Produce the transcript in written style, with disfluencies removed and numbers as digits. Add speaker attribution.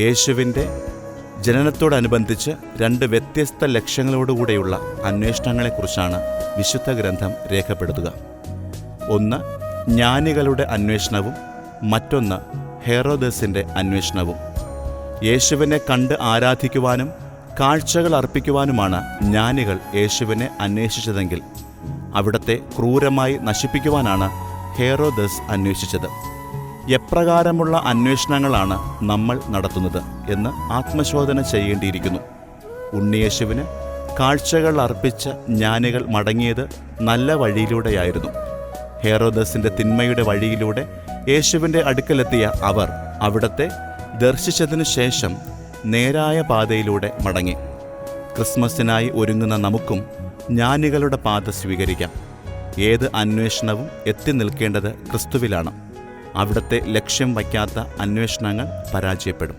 Speaker 1: യേശുവിൻ്റെ ജനനത്തോടനുബന്ധിച്ച് രണ്ട് വ്യത്യസ്ത ലക്ഷ്യങ്ങളോടുകൂടെയുള്ള അന്വേഷണങ്ങളെക്കുറിച്ചാണ് വിശുദ്ധ ഗ്രന്ഥം രേഖപ്പെടുത്തുക. ഒന്ന് ജ്ഞാനികളുടെ അന്വേഷണവും മറ്റൊന്ന് ഹെറോദസിൻ്റെ അന്വേഷണവും. യേശുവിനെ കണ്ട് ആരാധിക്കുവാനും കാഴ്ചകൾ അർപ്പിക്കുവാനുമാണ് ജ്ഞാനികൾ യേശുവിനെ അന്വേഷിച്ചതെങ്കിൽ അവിടത്തെ ക്രൂരമായി നശിപ്പിക്കുവാനാണ് ഹെറോദസ് അന്വേഷിച്ചത്. എപ്രകാരമുള്ള അന്വേഷണങ്ങളാണ് നമ്മൾ നടത്തുന്നത് എന്ന് ആത്മശോധന ചെയ്യേണ്ടിയിരിക്കുന്നു. ഉണ്ണിയേശുവിന് കാഴ്ചകൾ അർപ്പിച്ച ജ്ഞാനികൾ മടങ്ങിയത് നല്ല വഴിയിലൂടെയായിരുന്നു. ഹെറോദസിൻ്റെ തിന്മയുടെ വഴിയിലൂടെ യേശുവിൻ്റെ അടുക്കലെത്തിയ അവർ അവിടത്തെ ദർശിച്ചതിനു ശേഷം നേരായ പാതയിലൂടെ മടങ്ങി. ക്രിസ്മസിനായി ഒരുങ്ങുന്ന നമുക്കും ജ്ഞാനികളുടെ പാത സ്വീകരിക്കാം. ഏത് അന്വേഷണവും എത്തി നിൽക്കേണ്ടത് ക്രിസ്തുവിലാണ്. അവിടുത്തെ ലക്ഷ്യം വയ്ക്കാത്ത അന്വേഷണങ്ങൾ പരാജയപ്പെടും.